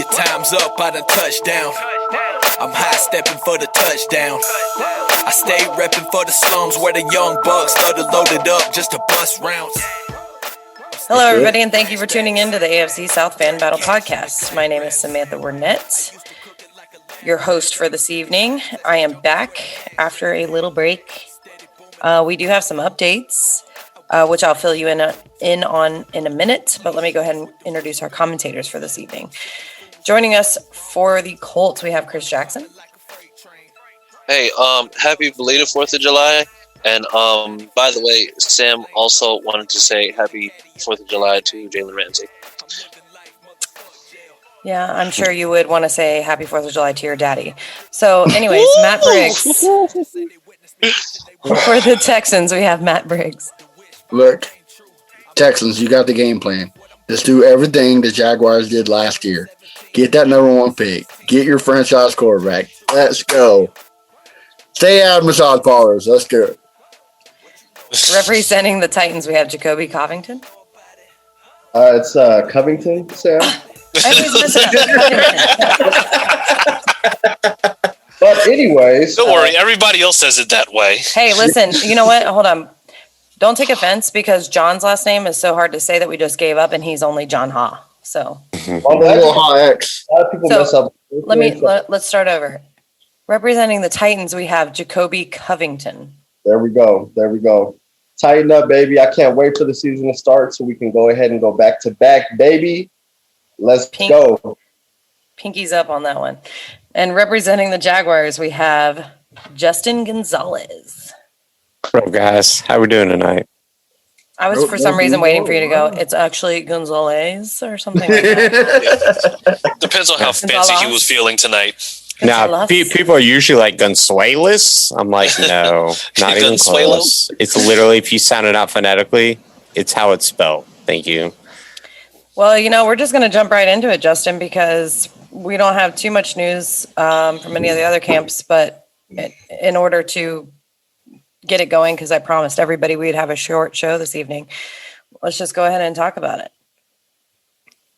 Your time's up, I done touchdown. I'm high stepping for the touchdown. I stay repping for the slums where the young bucks started loaded up just to bust rounds. Hello, everybody, and thank you for tuning in to the AFC South Fan Battle Podcast. My name is Samantha Wernet, your host for this evening. I am back after a little break. We do have some updates, which I'll fill you in on in a minute, but let me go ahead and introduce our commentators for this evening. Joining us for the Colts, we have Chris Jackson. Hey, happy belated 4th of July. And by the way, Sam also wanted to say happy 4th of July to Jalen Ramsey. Yeah, I'm sure you would want to say happy 4th of July to your daddy. So anyways, Matt Briggs. For the Texans, we have Matt Briggs. Look, Texans, you got the game plan. Just do everything the Jaguars did last year. Get that number one pick. Get your franchise quarterback. Let's go. Stay out of massage parlors. Let's go. Representing the Titans, we have Jacoby Covington. It's Covington, Sam. I always mess it up. But anyways. Don't worry, everybody else says it that way. Hey, listen, you know what? Hold on. Don't take offense because John's last name is so hard to say that we just gave up and he's only John Ha. So. X. A lot of people mess up. Let's start over. Representing the Titans, we have Jacoby Covington. There we go. Tighten up, baby. I can't wait for the season to start so we can go ahead and go back to back, baby. Let's go. Pinky's up on that one. And representing the Jaguars, we have Justin Gunsaulus. Hello, guys. How we doing tonight? I was for some reason waiting for you to go, it's actually Gonzalez or something like that. Depends on how fancy he was feeling tonight. Now, people are usually like Gunsuelos. I'm like, no, not even close. It's literally, if you sound it out phonetically, it's how it's spelled. Thank you. Well, we're just going to jump right into it, Justin, because we don't have too much news from any of the other camps. But in order to get it going, because I promised everybody we'd have a short show this evening, let's just go ahead and talk about it.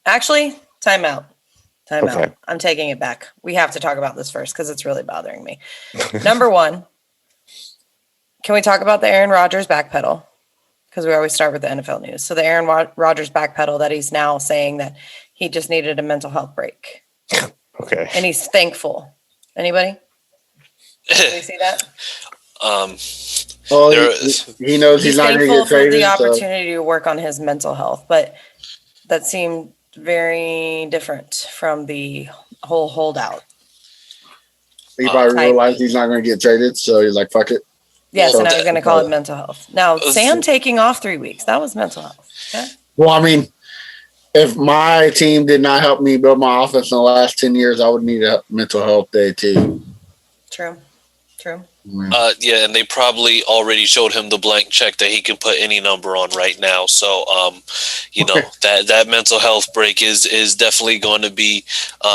Actually, time out. Okay. I'm taking it back. We have to talk about this first because it's really bothering me. Number one, can we talk about the Aaron Rodgers backpedal? Because we always start with the NFL news. So the Aaron Rodgers backpedal that he's now saying that he just needed a mental health break. Okay. And he's thankful. Anybody? Can we see that? He knows he's not going to get traded. For the opportunity to work on his mental health, but that seemed very different from the whole holdout. He probably realized he's not going to get traded, so he's like, fuck it. Yes, so, and I was going to call it mental health. Now, Sam taking off 3 weeks, that was mental health. Okay? Well, I mean, if my team did not help me build my offense in the last 10 years, I would need a mental health day too. True. Yeah, and they probably already showed him the blank check that he can put any number on right now. So, that mental health break is definitely going to be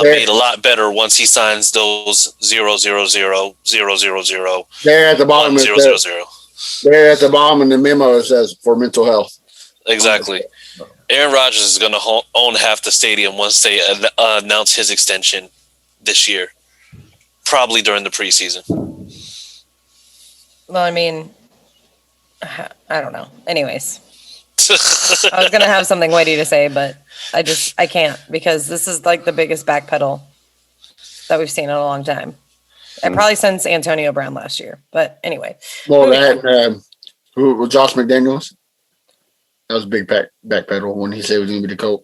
made a lot better once he signs those 0, 0, 0, 0, 0, 0. There at the bottom. 1, 0, 0, 0. There at the bottom in the memo it says for mental health. Exactly. Aaron Rodgers is going to own half the stadium once they announce his extension this year, probably during the preseason. Well, I mean, I don't know. Anyways, I was going to have something witty to say, but I can't because this is like the biggest backpedal that we've seen in a long time. And probably since Antonio Brown last year. But anyway. Well, who was Josh McDaniels? That was a big backpedal when he said he was going to be the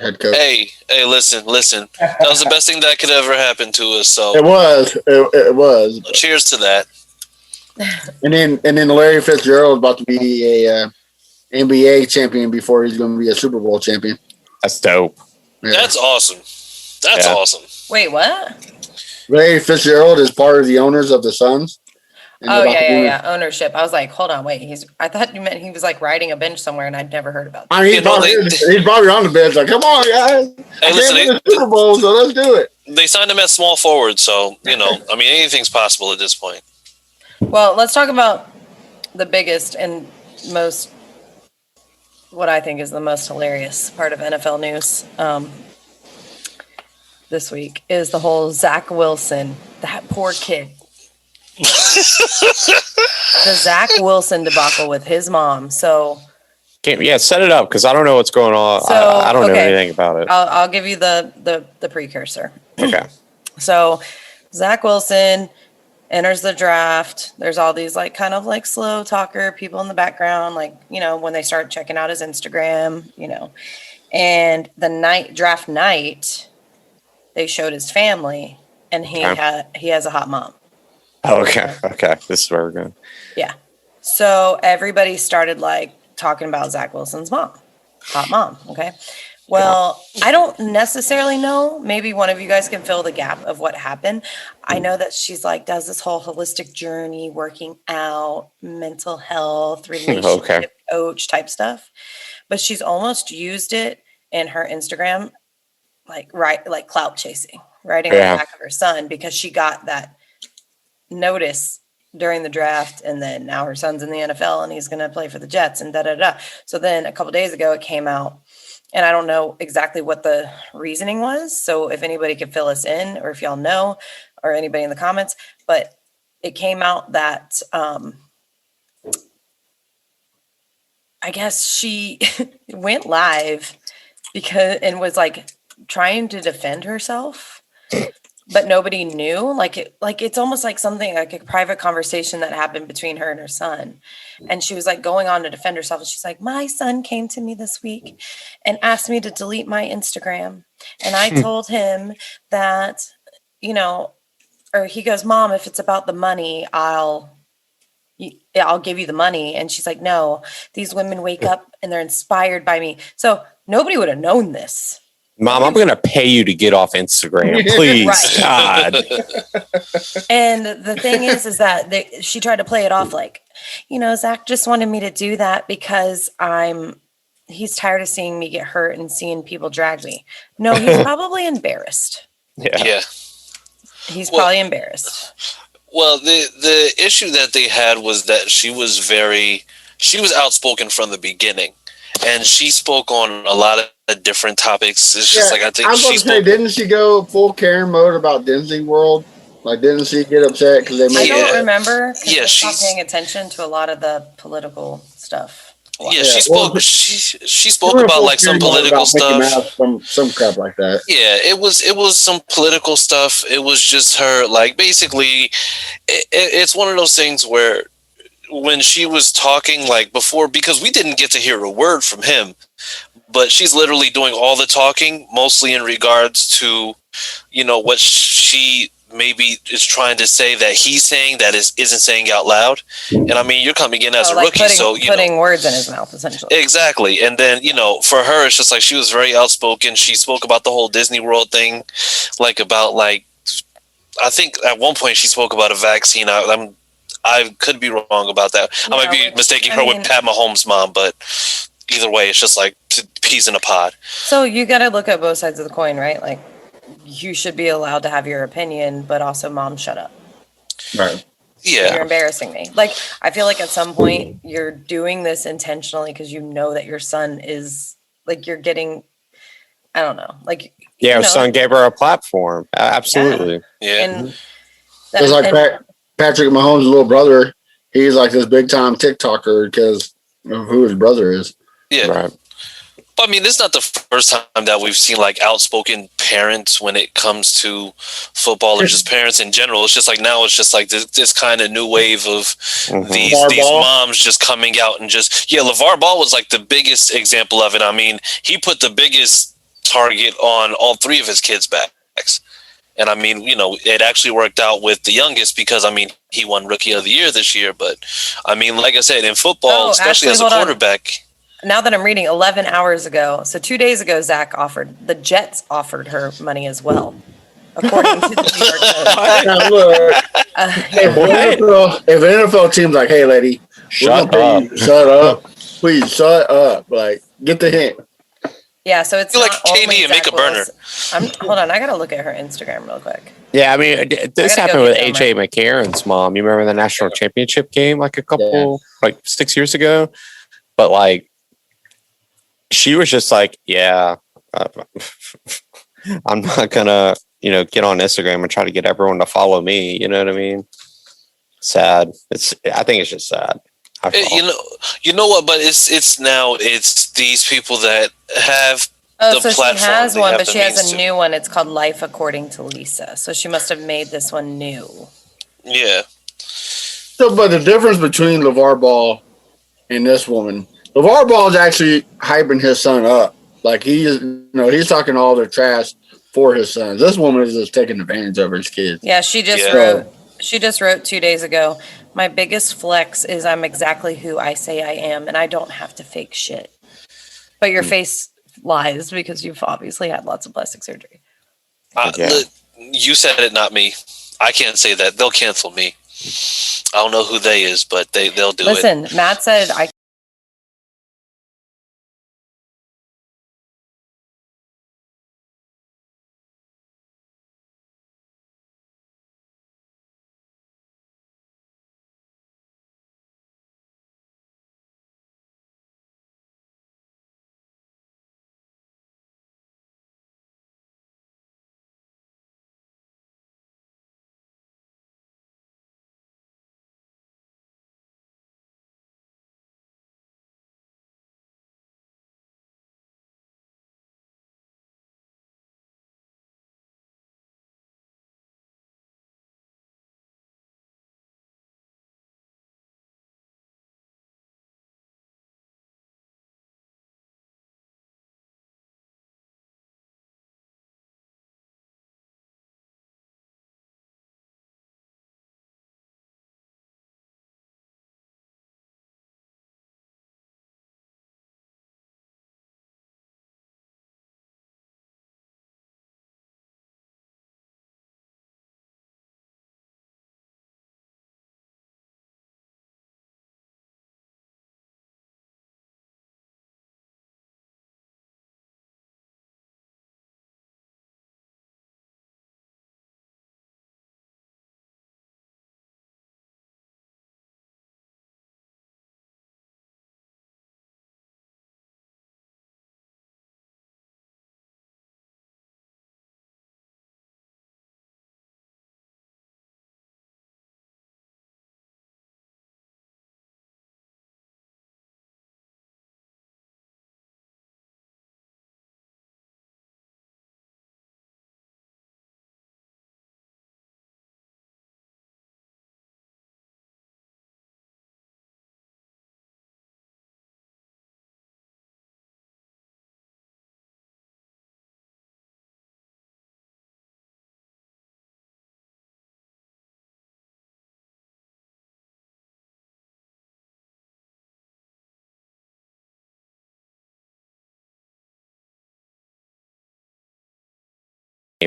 head coach. Hey, listen. That was the best thing that could ever happen to us. So it was. Cheers to that. And then Larry Fitzgerald is about to be a NBA champion before he's going to be a Super Bowl champion. That's dope. Yeah. That's awesome. That's awesome. Wait, what? Larry Fitzgerald is part of the owners of the Suns. Oh, yeah. Ownership. I was like, hold on, wait. I thought you meant he was like riding a bench somewhere, and I'd never heard about that. I mean, he's probably on the bench. Like, come on, guys. Hey, listen, the Super Bowl, so let's do it. They signed him at small forward, so anything's possible at this point. Well, let's talk about the biggest and most, what I think is the most hilarious part of NFL news. this week is the whole Zach Wilson, that poor kid. The Zach Wilson debacle with his mom. So, set it up because I don't know what's going on. So, I don't know anything about it. I'll give you the precursor. Okay. So, Zach Wilson enters the draft. There's all these like kind of like slow talker people in the background, like, when they start checking out his Instagram, and the draft night, they showed his family, and he has a hot mom. Oh, okay. Okay. This is where we're going. Yeah. So everybody started like talking about Zach Wilson's mom, hot mom. Okay. Well, I don't necessarily know. Maybe one of you guys can fill the gap of what happened. I know that she's like, does this whole holistic journey, working out, mental health, relationship coach type stuff. But she's almost used it in her Instagram, like clout chasing, writing on the back of her son, because she got that notice during the draft, and then now her son's in the NFL and he's going to play for the Jets and da-da-da. So then a couple days ago it came out, and I don't know exactly what the reasoning was. So if anybody could fill us in, or if y'all know, or anybody in the comments, but it came out that I guess she went live and was like trying to defend herself, but nobody knew. It's almost like something like a private conversation that happened between her and her son. And she was like going on to defend herself. And she's like, my son came to me this week and asked me to delete my Instagram. And I told him that, or he goes, Mom, if it's about the money, I'll give you the money. And she's like, no, these women wake up and they're inspired by me. So nobody would have known this. Mom, I'm going to pay you to get off Instagram, please. God. And the thing is that she tried to play it off like, Zach just wanted me to do that because he's tired of seeing me get hurt and seeing people drag me. No, he's probably embarrassed. Yeah. He's probably embarrassed. Well, the issue that they had was that she was outspoken from the beginning, and she spoke on a lot of different topics. It's just like, I think didn't she go full Karen mode about Disney World? Like, didn't she get upset because they made? I don't remember. Yeah, she's not paying attention to a lot of the political stuff. Yeah, she spoke. She spoke about like some political stuff, some crap like that. Yeah, it was some political stuff. It was just her, like, basically, it's one of those things where when she was talking, like, before, because we didn't get to hear a word from him, but she's literally doing all the talking, mostly in regards to, what she maybe is trying to say that he's saying that isn't saying out loud. And I mean, you're coming in as a rookie, so putting words in his mouth, essentially. Exactly. And then, for her, it's just like she was very outspoken. She spoke about the whole Disney World thing, I think at one point she spoke about a vaccine. I could be wrong about that. Yeah, I might be mistaking her with Pat Mahomes' mom, but either way, it's just like peas in a pod. So you got to look at both sides of the coin, right? Like, you should be allowed to have your opinion, but also, Mom, shut up. Right. Yeah. You're embarrassing me. Like, I feel like at some point you're doing this intentionally because you know that your son is, like, you're getting, I don't know. Like, yeah, her son gave her a platform. Absolutely. Yeah. And it's like Patrick Mahomes' little brother. He's like this big time TikToker because of who his brother is. Yeah. Right. But I mean, this is not the first time that we've seen like outspoken parents when it comes to football or just parents in general. It's just like now it's just like this kind of new wave of these moms just coming out and just, LeVar Ball was like the biggest example of it. I mean, he put the biggest target on all three of his kids' backs. And I mean, it actually worked out with the youngest because, I mean, he won Rookie of the Year this year. But I mean, like I said, in football, especially as a quarterback. Now that I'm reading 11 hours ago, so 2 days ago, the Jets offered her money as well, according to the New York Post. If an NFL team's like, hey, lady, shut up, please shut up, like, get the hint. Yeah, so it's like KD and make a burner. Hold on, I gotta look at her Instagram real quick. Yeah, I mean, this happened with AJ McCarron's mom. You remember the national championship game like 6 years ago? But like, she was just like, I'm not gonna, get on Instagram and try to get everyone to follow me. You know what I mean? Sad. I think it's just sad. You know what? But it's these people that have the so platform. She has one, but she has a new one. It's called Life According to Lisa. So she must have made this one new. Yeah. So, but the difference between LeVar Ball and this woman, LeVar Ball is actually hyping his son up. Like he's talking all their trash for his son. This woman is just taking advantage of his kids. Yeah, she just wrote 2 days ago, my biggest flex is I'm exactly who I say I am, and I don't have to fake shit. But your face lies because you've obviously had lots of plastic surgery. You said it, not me. I can't say that. They'll cancel me. I don't know who they is, but they'll do it. Listen, Matt said I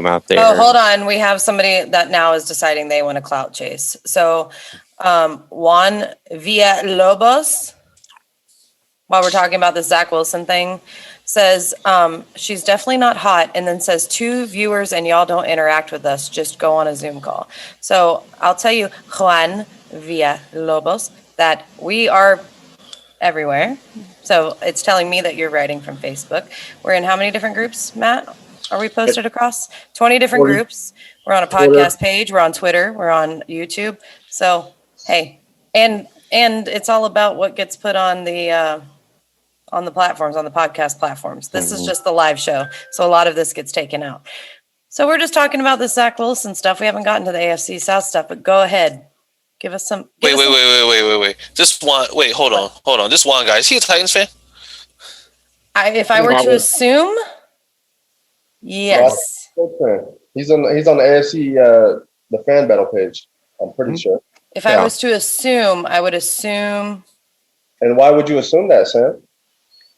out there. Oh, hold on. We have somebody that now is deciding they want to clout chase. So, Juan Villalobos, while we're talking about the Zach Wilson thing, says she's definitely not hot, and then says 2 viewers and y'all don't interact with us. Just go on a Zoom call. So I'll tell you, Juan Villalobos, that we are everywhere. So it's telling me that you're writing from Facebook. We're in how many different groups, Matt? Are we posted across 20 different groups? We're on a podcast page. We're on Twitter. We're on YouTube. So, hey, and it's all about what gets put on the platforms, on the podcast platforms. This is just the live show. So a lot of this gets taken out. So we're just talking about the Zach Wilson stuff. We haven't gotten to the AFC South stuff, but go ahead. Give us some. Wait. Hold on. This one guy, is he a Titans fan? If I were to assume, yes. He's on the AFC the fan battle page. I'm pretty sure. If I was to assume, I would assume. And why would you assume that, Sam?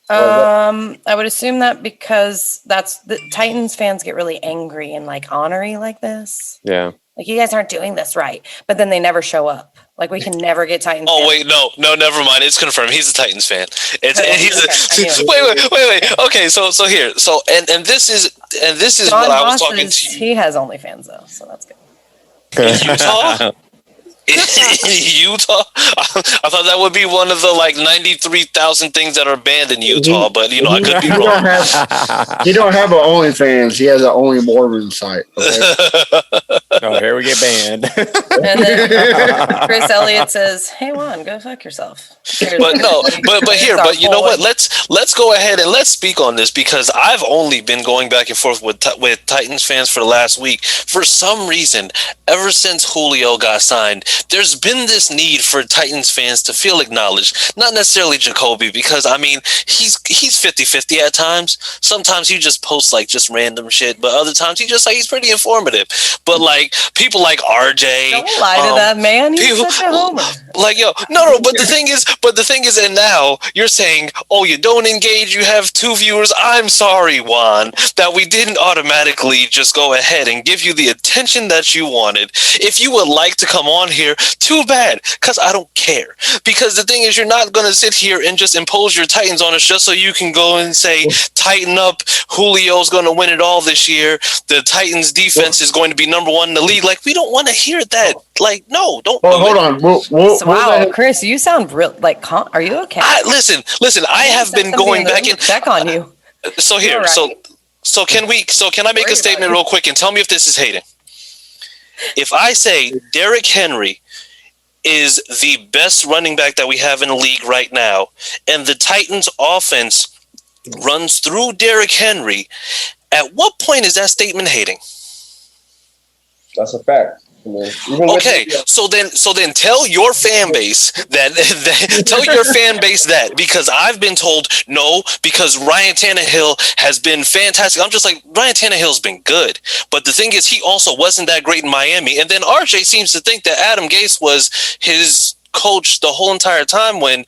I would assume that because that's the Titans fans get really angry and like ornery like this. Yeah. Like, you guys aren't doing this right, but then they never show up. Like, we can never get Titans. Oh, fans. wait, no, never mind. It's confirmed. He's a Titans fan. Wait. Okay, so here, and this is John what I was Haas talking to you. He has OnlyFans though, so that's good. Utah? In Utah, I thought that would be one of the like 93,000 things that are banned in Utah, but I could be wrong. He don't have an OnlyFans. He has an Only Mormon site. Okay? Oh, here we get banned. And then Chris Elliott says, "Hey Juan, go fuck yourself." But you know what? Let's go ahead and let's speak on this because I've only been going back and forth with Titans fans for the last week. For some reason, ever since Julio got signed, there's been this need for Titans fans to feel acknowledged. Not necessarily Jacoby, because I mean he's 50-50 at times. Sometimes he just posts like just random shit, but other times he's pretty informative. But like people like RJ, don't lie to that man. He's such a homer. Like no. But the thing is, and now you're saying, oh, you don't engage. You have 2 viewers. I'm sorry, Juan, that we didn't automatically just go ahead and give you the attention that you wanted. If you would like to come on here, too bad, because I don't care. Because the thing is, you're not going to sit here and just impose your Titans on us just so you can go and say, tighten up, Julio's going to win it all this year. The Titans defense is going to be number 1 in the league. Like, we don't want to hear that. Like, no, don't. Well, hold on. Wow, Chris, you sound real. Like, are you okay? Listen. I have been going back and check on you. So here, right? so can I make a statement real quick and tell me if this is hating? If I say Derrick Henry is the best running back that we have in the league right now, and the Titans offense runs through Derrick Henry, at what point is that statement hating? That's a fact. Okay, so then tell your fan base that because I've been told no, because Ryan Tannehill has been fantastic. I'm just like, Ryan Tannehill's been good, but the thing is, he also wasn't that great in Miami. And then RJ seems to think that Adam Gase was his coach the whole entire time when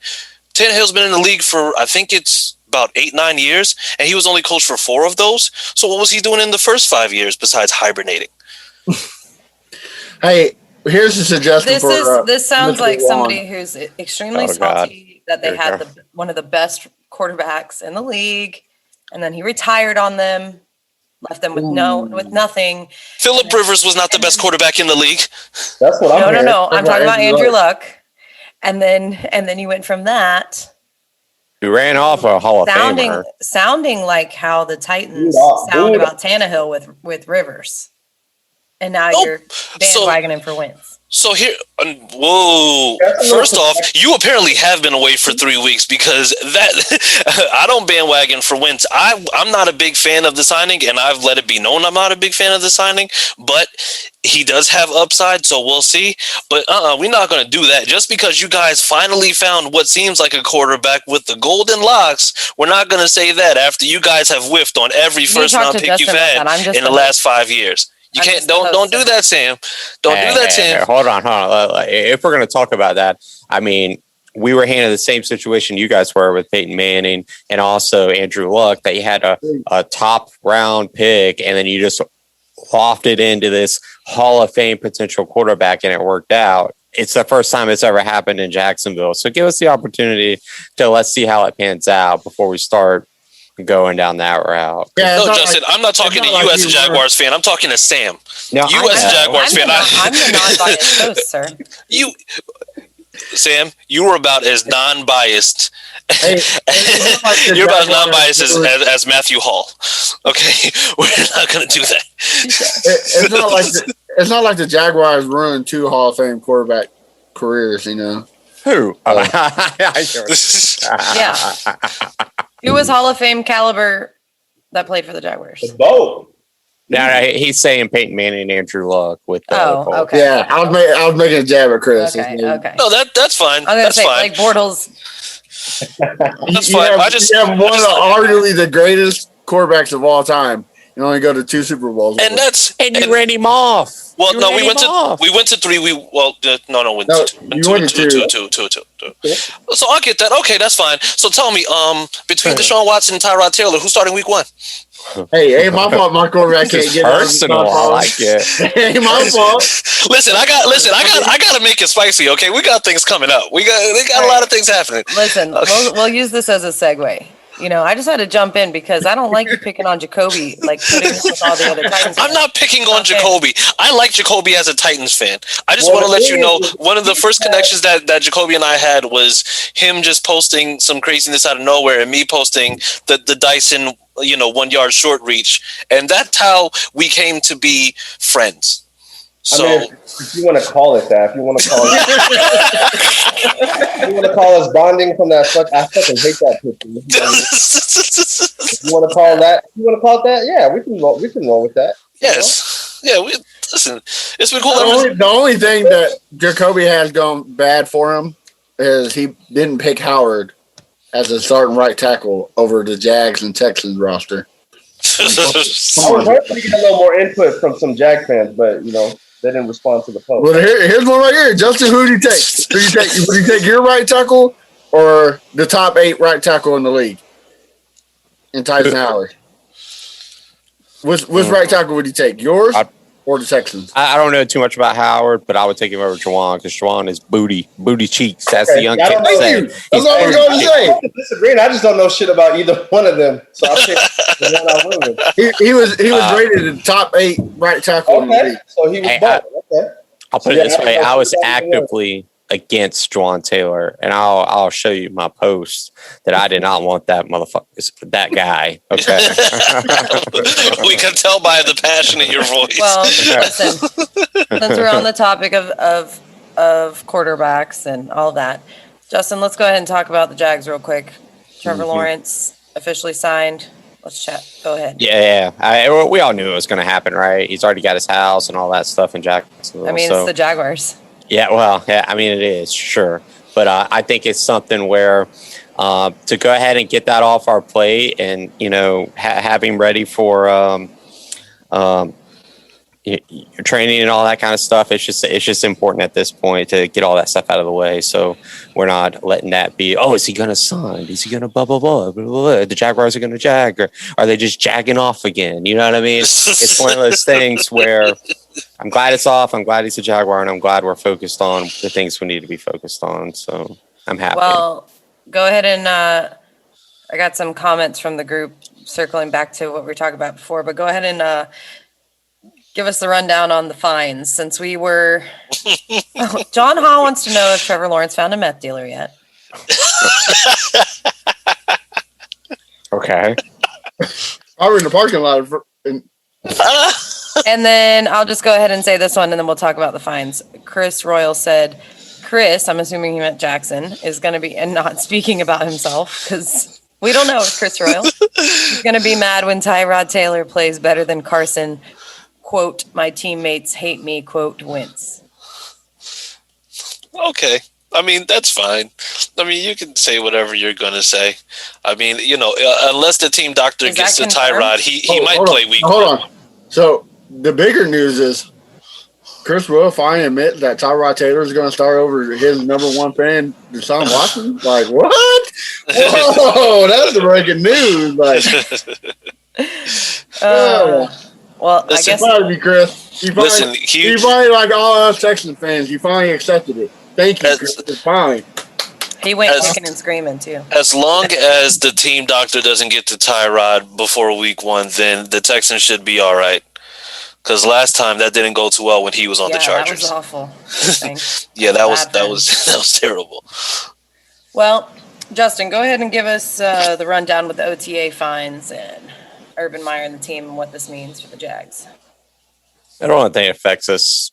Tannehill's been in the league for, I think it's about 8-9 years, and he was only coached for 4 of those. So what was he doing in the first 5 years besides hibernating? Hey, here's a suggestion this sounds like somebody who's extremely salty that they had one of the best quarterbacks in the league, and then he retired on them, left them with nothing. Phillip Rivers was not the best quarterback in the league. That's what I'm hearing. No. I'm talking about Andrew Luck, and then you went from that. You ran off a Hall of Famer. Sounding like how the Titans sound about Tannehill with Rivers. And now you're bandwagoning for Wentz. So here, whoa. First off, you apparently have been away for 3 weeks because that I don't bandwagon for Wentz. I'm not a big fan of the signing, and I've let it be known I'm not a big fan of the signing, but he does have upside, so we'll see. But we're not going to do that. Just because you guys finally found what seems like a quarterback with the golden locks, we're not going to say that after you guys have whiffed on every first-round pick you've had in the last 5 years. You can't. Don't do that, Sam. Don't do that, Sam. Hold on. If we're going to talk about that, I mean, we were handed the same situation you guys were with Peyton Manning and also Andrew Luck, that you had a top round pick and then you just lofted into this Hall of Fame potential quarterback and it worked out. It's the first time it's ever happened in Jacksonville. So give us the opportunity to let's see how it pans out before we start going down that route. Yeah, no, Justin, I'm not talking to you as a Jaguars fan. I'm talking to Sam. No, you as a Jaguars fan. I'm the non-biased host, sir. Sam, you were about as non-biased. You're about as non-biased as Matthew Hall. Okay, we're not going to do that. It's not like the Jaguars ruined 2 Hall of Fame quarterback careers, you know. Who? Yeah. Who was Hall of Fame caliber that played for the Jaguars? Both. No, he's saying Peyton Manning and Andrew Luck with the okay. Yeah, I was making a jab at Chris. Okay. No, that's fine. I'm gonna say fine. like Bortles. That's fine. You have one of arguably the greatest quarterbacks of all time. You only go to 2 Super Bowls. And you ran him off. Well, no, we went to 3. We went to 2. So I'll get that. Okay, that's fine. So tell me, between Deshaun Watson and Tyrod Taylor, who's starting week 1? Hey, my fault. My quarterback can't get personal. I like it. Hey, my fault. Listen, I got to make it spicy. Okay, we got things coming up. They got a lot of things happening. Listen, we'll use this as a segue. I just had to jump in because I don't like you picking on Jacoby, like putting him with all the other Titans. I'm not picking on Jacoby. I like Jacoby as a Titans fan. I just want to let you know one of the first connections that Jacoby and I had was him just posting some craziness out of nowhere and me posting the Dyson 1 yard short reach, and that's how we came to be friends. So, if you want to call it that, if you want to call us bonding from that, I fucking hate that picture. If you want to call it that, yeah, we can roll with that. Yes, yeah. Listen, it's been cool. The only thing that Jacoby has gone bad for him is he didn't pick Howard as a starting right tackle over the Jags and Texans roster. I was hoping to get a little more input from some Jag fans, but they didn't respond to the post. Well, here's one right here. Justin, who do you take? Would you take your right tackle or the top 8 right tackle in the league in Tyson Howard? Which right tackle would you take? Yours or the Texans? I don't know too much about Howard, but I would take him over Juwan because Juwan is booty cheeks. That's the young kid saying. That's what I was going to say. I'm disagreeing. I just don't know shit about either one of them. So I'll pick the one I win with. He was rated the top 8 right tackle in the league. So he was both. Okay. I'll put it this way. I was actively against Juwan Taylor, and I'll show you my post that I did not want that that guy. Okay. We can tell by the passion in your voice. Well, listen, since we're on the topic of quarterbacks and all that, Justin, let's go ahead and talk about the Jags real quick. Trevor Lawrence officially signed. Let's chat. Go ahead. Yeah. We all knew it was going to happen, right? He's already got his house and all that stuff in Jacksonville. I mean, it's the Jaguars. Yeah, well, yeah, I mean, it is, sure. But I think it's something where to go ahead and get that off our plate and, have him ready for training and all that kind of stuff. It's just important at this point to get all that stuff out of the way. So we're not letting that be, is he going to sign? Is he going to blah, blah, blah, blah, blah? The Jaguars are going to jag, or are they just jagging off again? You know what I mean? It's one of those things where I'm glad it's off. I'm glad he's a Jaguar, and I'm glad we're focused on the things we need to be focused on. So I'm happy. Well, go ahead and I got some comments from the group circling back to what we were talking about before, but go ahead and give us the rundown on the fines since we were. John Hall wants to know if Trevor Lawrence found a meth dealer yet. Okay. I was in the parking lot. And then I'll just go ahead and say this one, and then we'll talk about the fines. Chris Royal said, Chris, I'm assuming he meant Jackson, is going to be, and not speaking about himself, because we don't know if Chris Royal is going to be mad when Tyrod Taylor plays better than Carson. Quote, my teammates hate me, quote, wins. Okay. I mean, that's fine. I mean, you can say whatever you're going to say. I mean, unless the team doctor gets to Tyrod, he might play week one. Hold on. So the bigger news is Chris Royal finally admit that Tyrod Taylor is going to start over his number one fan, Deshaun Watson. Like, what? Whoa, that's the breaking news. Like, well, listen, I guess. Proud of you, Chris. You finally, like all us Texans fans, you finally accepted it. Thank you, Chris. It's fine. He went kicking and screaming, too. As long as the team doctor doesn't get to Tyrod before week one, then the Texans should be all right. Because last time that didn't go too well when he was on the Chargers. That was awful. Yeah, that was terrible. Well, Justin, go ahead and give us the rundown with the OTA fines and Urban Meyer and the team and what this means for the Jags. I don't think it affects us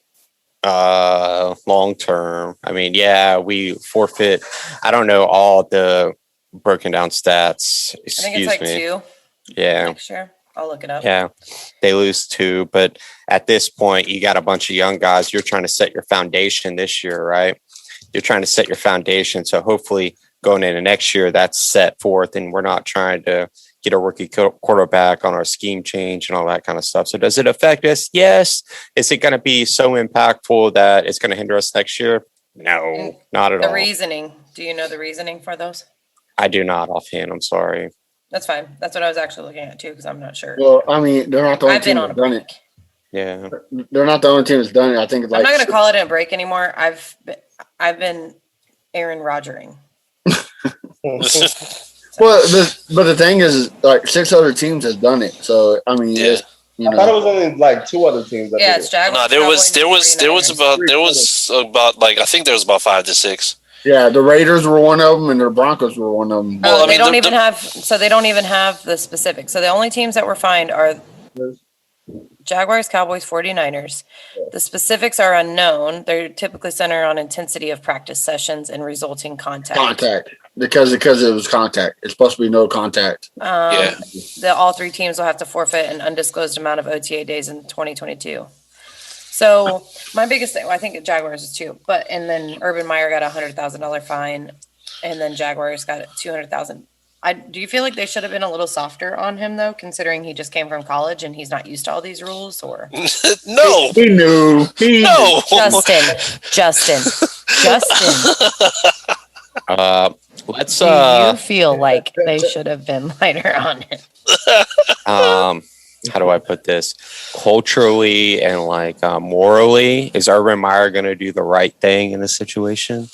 long term. I mean, yeah, we forfeit. I don't know all the broken down stats. I think it's like 2. Yeah. Sure. I'll look it up. Yeah, they lose 2, but at this point, you got a bunch of young guys. You're trying to set your foundation this year, right? You're trying to set your foundation. So hopefully going into next year, that's set forth, and we're not trying to get a rookie quarterback on our scheme change and all that kind of stuff. So does it affect us? Yes. Is it going to be so impactful that it's going to hinder us next year? No, not at all. The reasoning. Do you know the reasoning for those? I do not offhand. I'm sorry. That's fine. That's what I was actually looking at too, because I'm not sure. Well, I mean, they're not the only team that's done it. Yeah, they're not the only team that's done it. I think it's like I'm not going to call it a break anymore. I've been Aaron Rodgering. Well, but the thing is, like 6 other teams has done it. So I mean, Yeah. you I thought it know, was only like 2 other teams that Yeah, did it's it. Jaguars. No, there was about like I think there was about 5 to 6. yeah, the Raiders were one of them, and the Broncos were one of them. Well, I they mean, don't even have. So they don't even have the specifics. So the only teams that were fined are Jaguars, Cowboys, 49ers. The specifics are unknown. They're typically centered on intensity of practice sessions and resulting Contact because it was contact. It's supposed to be no contact. Yeah. All 3 teams will have to forfeit an undisclosed amount of OTA days in 2022. So my biggest thing, I think Jaguars is 2, and then Urban Meyer got a $100,000 fine, and then Jaguars got $200,000. Do you feel like they should have been a little softer on him though, considering he just came from college and he's not used to all these rules? Or No. He knew. No. Justin. Let's Do you feel like they should have been lighter on him? how do I put this? Culturally and like morally, is Urban Meyer going to do the right thing in this situation?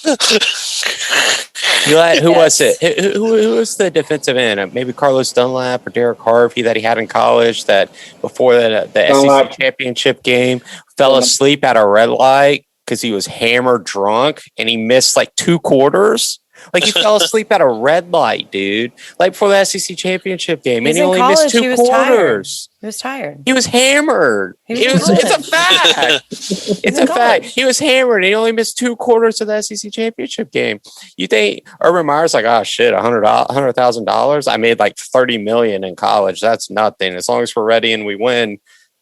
Who was it? Who was the defensive end? Maybe Carlos Dunlap or Derek Harvey that he had in college that before the SEC championship game fell asleep at a red light because he was hammered drunk and he missed like 2 quarters. Like he fell asleep at a red light, dude. Like before the SEC championship game, and he only missed 2 quarters. He was tired. He was hammered. It's a fact. It's a fact. He was hammered. And he only missed 2 quarters of the SEC championship game. You think Urban Meyer's like, oh shit, $100,000? I made like $30 million in college. That's nothing. As long as we're ready and we win,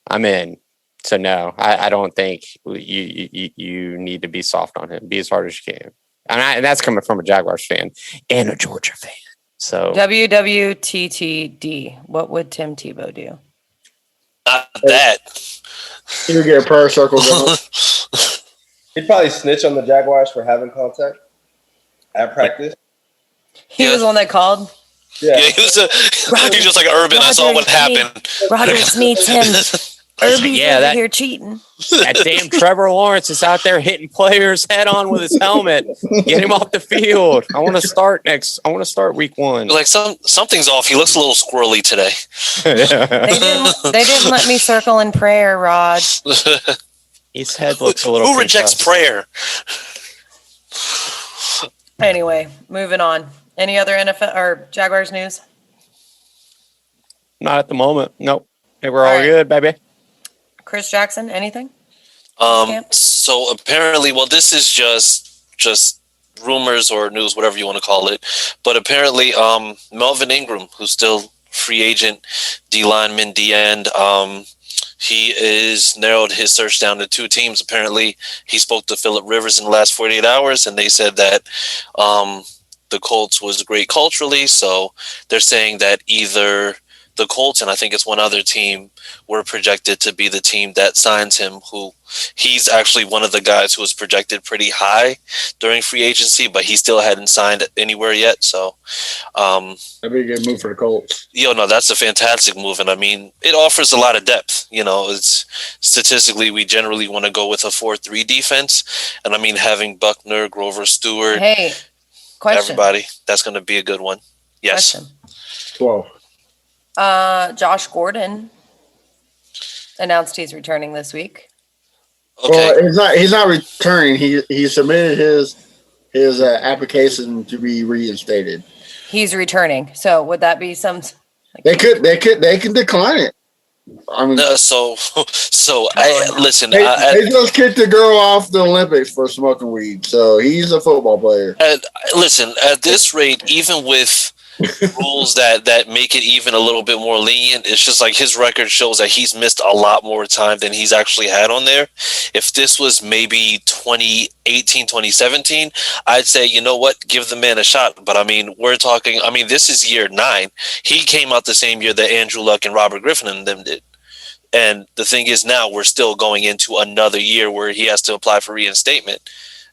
I'm in. So no, I don't think you need to be soft on him. Be as hard as you can. And that's coming from a Jaguars fan and a Georgia fan. So WWTTD. What would Tim Tebow do? Not that. He would get a prayer circle going. He'd probably snitch on the Jaguars for having contact at practice. He was the one that called. Yeah, he was just like Urban. I saw what happened. Rogers meets him. Irby's over here cheating. That damn Trevor Lawrence is out there hitting players head on with his helmet. Get him off the field. I want to start week 1. Like something's off. He looks a little squirrely today. They didn't let me circle in prayer, Rod. His head looks a little. Who rejects prayer? Anyway, moving on. Any other NFL or Jaguars news? Not at the moment. Nope. Hey, we're all good, baby. Chris Jackson, anything? So apparently, well, this is just rumors or news, whatever you want to call it. But apparently, Melvin Ingram, who's still free agent, D lineman, D end, he is narrowed his search down to 2 teams. Apparently, he spoke to Phillip Rivers in the last 48 hours, and they said that the Colts was great culturally. So they're saying that either the Colts and I think it's one other team were projected to be the team that signs him, who he's actually one of the guys who was projected pretty high during free agency, but he still hadn't signed anywhere yet. So that'd be a good move for the Colts. No, that's a fantastic move. And I mean, it offers a lot of depth. It's statistically, we generally want to go with a 4-3 defense. And I mean, having Buckner, Grover Stewart, question. Everybody, that's going to be a good one. Yes. Question. 12. Josh Gordon announced he's returning this week. Okay. Well, he's not returning. He submitted his application to be reinstated. He's returning. So would that be some? They can decline it. I mean, listen. They just kicked the girl off the Olympics for smoking weed. So he's a football player. Listen, at this rate, even with rules that make it even a little bit more lenient, it's just like his record shows that he's missed a lot more time than he's actually had on there. If this was maybe 2018, 2017, I'd say, you know what, give the man a shot. But I mean, this is year 9. He came out the same year that Andrew Luck and Robert Griffin and them did. And the thing is, now we're still going into another year where he has to apply for reinstatement.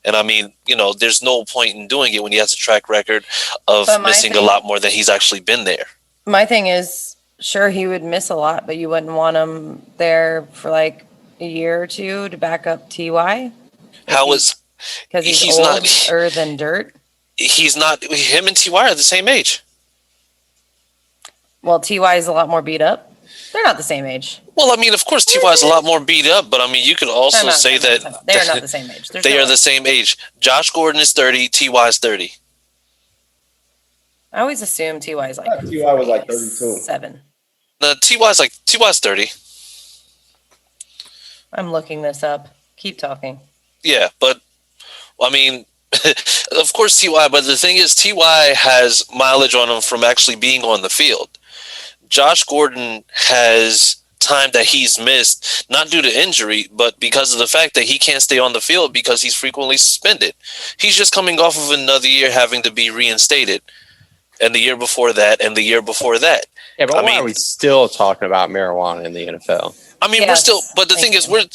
And I mean, there's no point in doing it when he has a track record of missing a lot more than he's actually been there. My thing is, sure, he would miss a lot, but you wouldn't want him there for like a year or 2 to back up TY? Because he's older than dirt? He's not. Him and TY are the same age. Well, Ty is a lot more beat up. They're not the same age. Well, I mean, of course, Ty is a lot more beat up, but I mean, you could also say that they are not the same age. They are the same age. Josh Gordon is 30. Ty is 30. I always assume Ty is like. Ty was like 32. 7. No, Ty's 30. I'm looking this up. Keep talking. Yeah, but I mean, of course Ty. But the thing is, Ty has mileage on him from actually being on the field. Josh Gordon has time that he's missed, not due to injury, but because of the fact that he can't stay on the field because he's frequently suspended. He's just coming off of another year having to be reinstated, and the year before that, and the year before that. Yeah, but why are we still talking about marijuana in the NFL? I mean, we're still, but the thing is, we're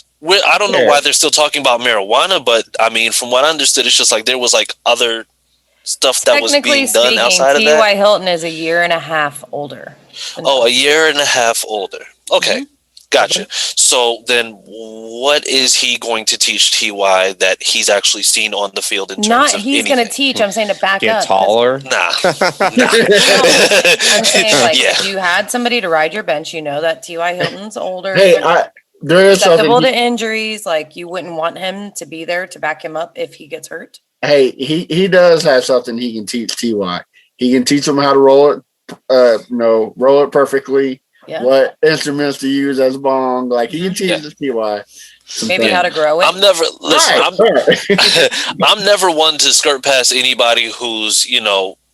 I don't know why they're still talking about marijuana, but I mean, from what I understood, it's just like there was like other stuff that was being done outside of that. T.Y. Hilton is a year and a half older. Oh, a year and a half older. Okay, gotcha. So then what is he going to teach T.Y. that he's actually seen on the field in terms of he's going to teach, I'm saying to back Get up. taller? Nah. I'm saying, like, if you had somebody to ride your bench, you know that T.Y. Hilton's older. Hey, there is susceptible something. to injuries. Like, you wouldn't want him to be there to back him up if he gets hurt. Hey, he does have something he can teach Ty. He can teach him how to roll it, roll it perfectly. Yeah. What instruments to use as a bong. Like, he can teach Ty. Maybe how to grow it. I'm never one to skirt past anybody who's,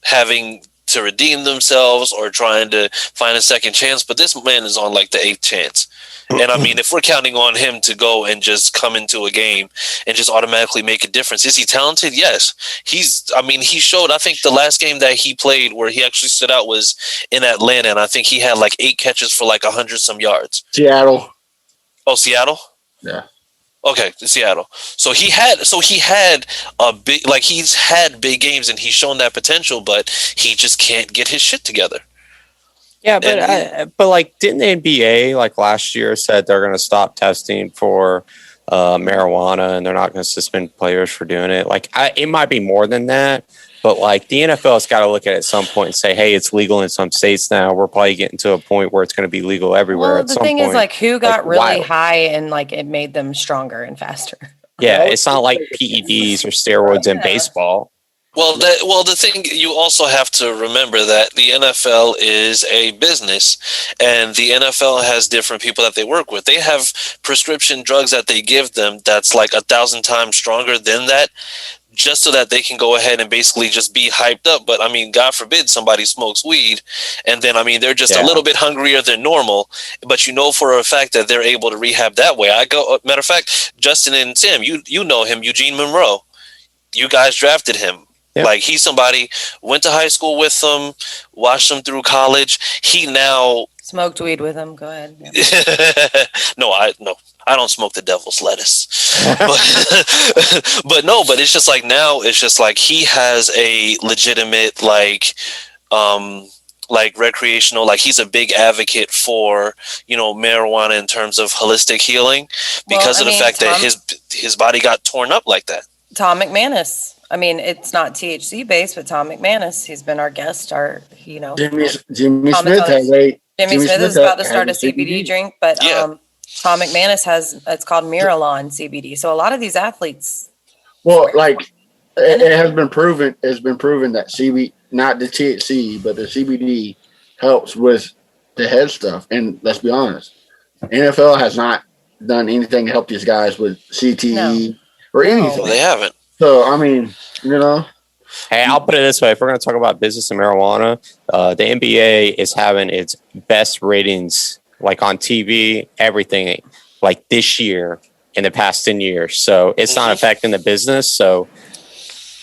having to redeem themselves or trying to find a second chance, but this man is on like the 8th chance. And I mean, if we're counting on him to go and just come into a game and just automatically make a difference, is he talented? Yes. He showed, I think the last game that he played where he actually stood out was in Atlanta, and I think he had like 8 catches for like 100 some yards. Seattle. Oh, Seattle? Yeah. Okay, Seattle. So he had a big, like, he's had big games and he's shown that potential, but he just can't get his shit together. Yeah, but like, didn't the NBA like last year said they're going to stop testing for marijuana and they're not going to suspend players for doing it? Like, it might be more than that, but like the NFL's got to look at some point and say, hey, it's legal in some states now. We're probably getting to a point where it's going to be legal everywhere. Well, at the some thing point. is, like, who got really wild. high and like it made them stronger and faster? Yeah, it's not like PEDs or steroids in baseball. Well, the thing, you also have to remember that the NFL is a business, and the NFL has different people that they work with. They have prescription drugs that they give them that's like 1,000 times stronger than that, just so that they can go ahead and basically just be hyped up. But I mean, God forbid somebody smokes weed, and then I mean they're just a little bit hungrier than normal. But for a fact that they're able to rehab that way. Matter of fact, Justin and Sam, you know him, Eugene Monroe. You guys drafted him. Yep. Like, he's somebody, went to high school with them, watched them through college. He now smoked weed with him. Go ahead. Yeah. No, I don't smoke the devil's lettuce. but it's just like now it's just like he has a legitimate like recreational, like he's a big advocate for, marijuana in terms of holistic healing because of the fact that his body got torn up like that. Tom McManus. I mean, it's not THC based, but Tom McManus, he's been our guest, Jimmy Smith has Jimmy Smith is about to start a CBD drink, but Tom McManus it's called Miralon CBD. So a lot of these athletes. Well, like it has been proven, that CBD, not the THC, but the CBD helps with the head stuff. And let's be honest, NFL has not done anything to help these guys with CTE or anything. No, they haven't. So, I mean, Hey, I'll put it this way. If we're going to talk about business and marijuana, the NBA is having its best ratings, like on TV, everything, like this year in the past 10 years. So it's not affecting the business. So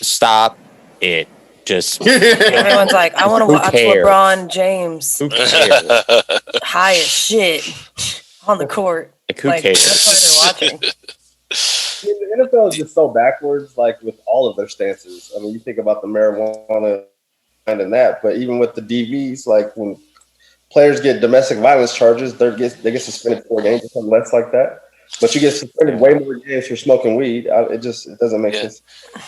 stop it. Just everyone's like, I want to watch LeBron James. Who cares? High as shit on the court. Like, who cares? That's why they're watching. The NFL is just so backwards, like with all of their stances. I mean, you think about the marijuana and that, but even with the DVs, like when players get domestic violence charges, they get suspended 4 games or something less like that. But you get suspended way more games for smoking weed. It doesn't make sense.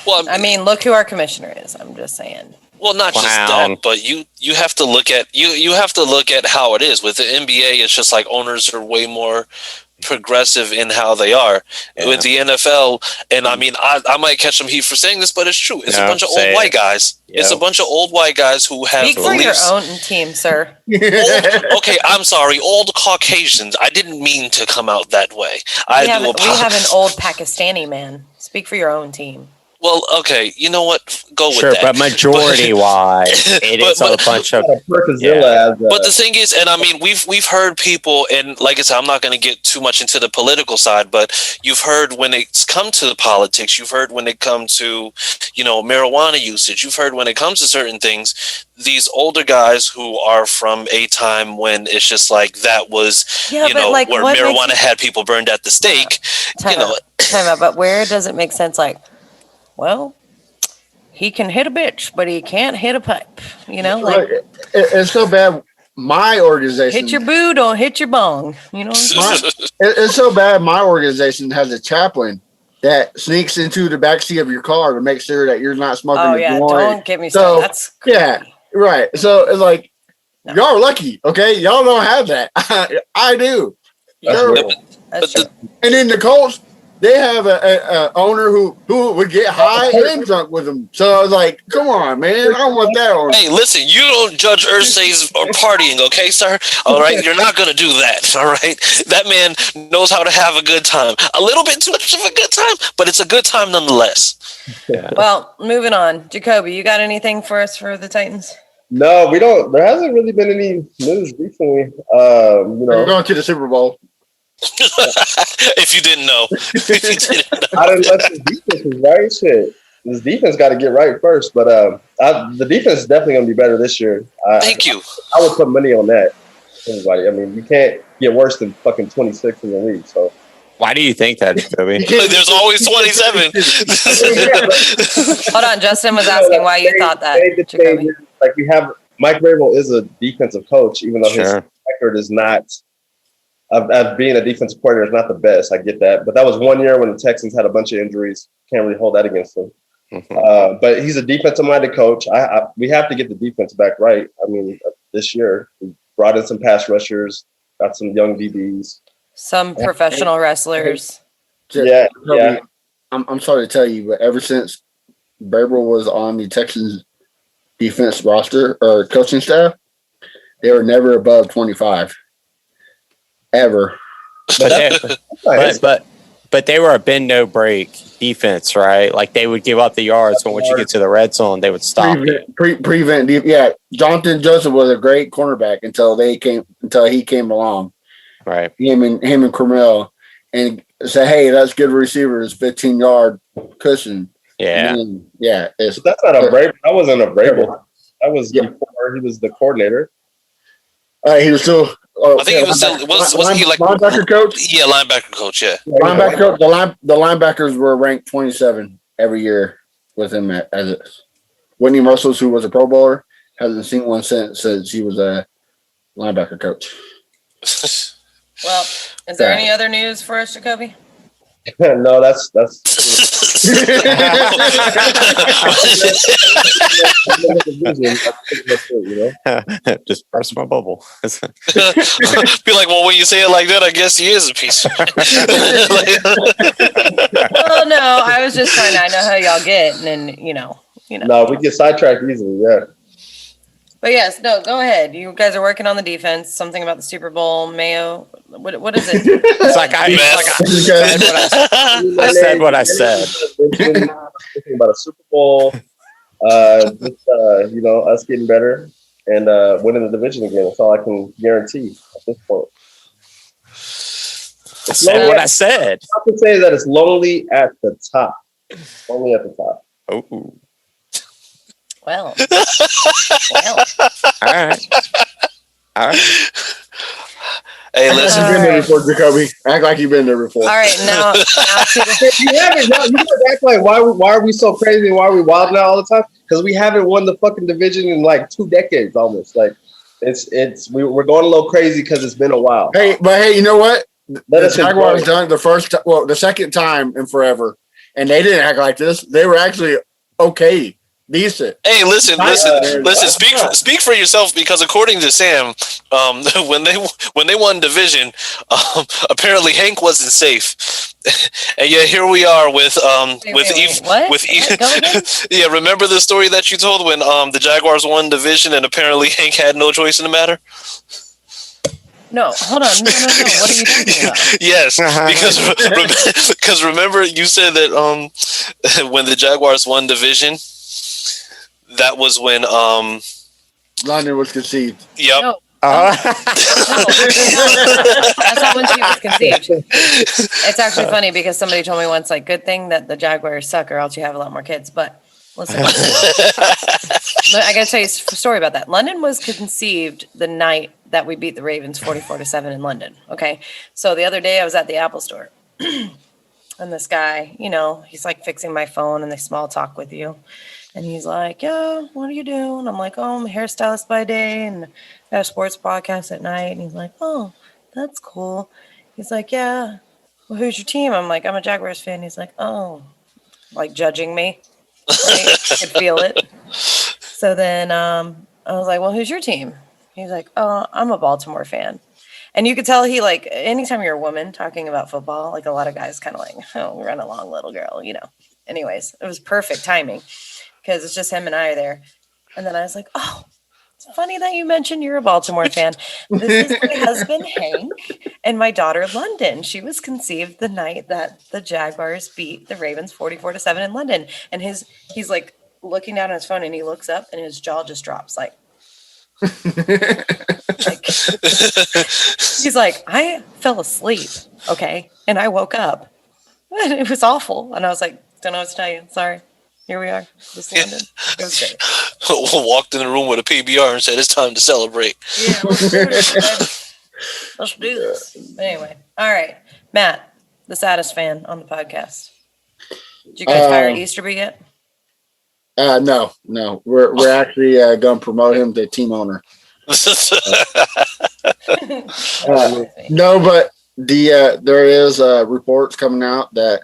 Well, I mean, look who our commissioner is. I'm just saying. Well, not just that, but you have to look at you have to look at how it is. With the NBA, it's just like owners are way more progressive in how they are. With the NFL, and I mean, I might catch some heat for saying this, but it's true. It's a bunch of old white guys. Yep. It's a bunch of old white guys who have Speak for your own team, sir. Okay, I'm sorry, old Caucasians. I didn't mean to come out that way. We have an old Pakistani man. Speak for your own team. Well, okay, you know what? Go with sure, that. But majority-wise, it is a bunch of. Yeah. But the thing is, and I mean, we've heard people, and like I said, I'm not going to get too much into the political side, but you've heard when it's come to the politics, you've heard when it comes to, marijuana usage, you've heard when it comes to certain things, these older guys who are from a time when it's just like that was, where marijuana had people burned at the stake. Time out, but where does it make sense? Like, well, he can hit a bitch, but he can't hit a pipe. It's so bad. My organization hit your boo, don't hit your bong. It's so bad. My organization has a chaplain that sneaks into the backseat of your car to make sure that you're not smoking. Oh yeah, don't get me started. That's crazy. Yeah, right. So it's like y'all are lucky. Okay, y'all don't have that. I do. That's true. And in the Colts, they have a owner who would get high and drunk with them. So I was like, come on, man. I don't want that on. Hey, listen, you don't judge Irsay's partying, okay, sir? All right? You're not going to do that, all right? That man knows how to have a good time. A little bit too much of a good time, but it's a good time nonetheless. Yeah. Well, moving on. Jacoby, you got anything for us for the Titans? No, we don't. There hasn't really been any news recently. We're going to the Super Bowl. If you didn't know. I didn't let this defense is right. Shit. This defense got to get right first. But the defense is definitely going to be better this year. Thank you. I would put money on that. Everybody. I mean, you can't get worse than fucking 26 in the league. So. Why do you think that, Jacoby? There's always 27. Hold on, Justin was asking why you thought that. Jacoby. Like we have Mike Vrabel is a defensive coach, even though his record is not. Of being a defensive coordinator is not the best. I get that. But that was 1 year when the Texans had a bunch of injuries. Can't really hold that against him. Mm-hmm. But he's a defensive-minded coach. We have to get the defense back right. I mean, this year, we brought in some pass rushers, got some young DBs. Some professional wrestlers. Yeah. I'm sorry to tell you, but ever since Vrabel was on the Texans defense roster or coaching staff, they were never above 25. Ever. But they were a bend no break defense, right? Like they would give up the yards, but once you get to the red zone, they would stop. Prevent. Yeah, Jonathan Joseph was a great cornerback until he came along. Right. Him and Cromwell, and say, hey, that's good receivers, 15-yard cushion. Yeah. That's not a Vrabel. That wasn't a Vrabel. That was before he was the coordinator. He was still. I think he was still. Wasn't he like linebacker coach? Yeah, linebacker coach. Yeah. Linebacker coach. The linebackers were ranked 27 every year with him as it. Whitney Merciless, who was a Pro Bowler, hasn't seen one since he was a linebacker coach. Well, is there any other news for us, Jacoby? No, that's. Just burst my bubble. Be like, well, when you say it like that, I guess he is a piece of Well, no, I was just trying to. I know how y'all get, and then you know. No, we get sidetracked easily. Yeah. But yes, no, go ahead. You guys are working on the defense. Something about the Super Bowl, Mayo. What is it? It's like I said what I said. Thinking about a Super Bowl, us getting better and winning the division again. That's all I can guarantee at this point. I said what I said. I can say that it's lonely at the top. Only at the top. Oh. Well. All right. Hey, listen. You've been there before, Jacoby. Act like you've been there before. All right, now you haven't. You act like why are we so crazy and why are we wild now all the time? Because we haven't won the fucking division in like 2 decades almost. Like we're going a little crazy because it's been a while. Hey, you know what? The Jaguars done the second time in forever, and they didn't act like this. They were actually okay. Decent. Hey, listen. Speak for yourself, because according to Sam, when they won division, apparently Hank wasn't safe, and yet here we are with What? What? Go again? Yeah. Remember the story that you told when the Jaguars won division, and apparently Hank had no choice in the matter. No, hold on. No. What are you talking about? Yes, because remember you said that when the Jaguars won division, that was when London was conceived. Yep. No. No, that's not when she was conceived. It's actually funny because somebody told me once, like, good thing that the Jaguars suck, or else you have a lot more kids. But listen, I gotta tell you a story about that. London was conceived the night that we beat the Ravens 44-7 in London. Okay, so the other day I was at the Apple store, and this guy, he's like fixing my phone, and they small talk with you. And he's like, yeah, what are you doing? I'm like, oh, I'm a hairstylist by day and I got a sports podcast at night. And he's like, oh, that's cool. He's like, yeah, well, who's your team? I'm like, I'm a Jaguars fan. He's like, oh, like judging me. Right? I could feel it. So then I was like, well, who's your team? He's like, oh, I'm a Baltimore fan. And you could tell he, like, anytime you're a woman talking about football, like a lot of guys kind of like, oh, run along, little girl, Anyways, it was perfect timing. Because it's just him and I there. And then I was like, oh, it's funny that you mentioned you're a Baltimore fan. This is my husband, Hank, and my daughter, London. She was conceived the night that the Jaguars beat the Ravens 44-7 in London. And he's like looking down at his phone, and he looks up, and his jaw just drops. Like he's like, I fell asleep, okay? And I woke up. And it was awful. And I was like, don't know what to tell you. Sorry. Here we are, just London. It was great. Walked in the room with a PBR and said, it's time to celebrate. Yeah, let's do this. But anyway, all right. Matt, the saddest fan on the podcast. Did you guys hire Easterby yet? No. We're actually going to promote him to team owner. No, but there is reports coming out that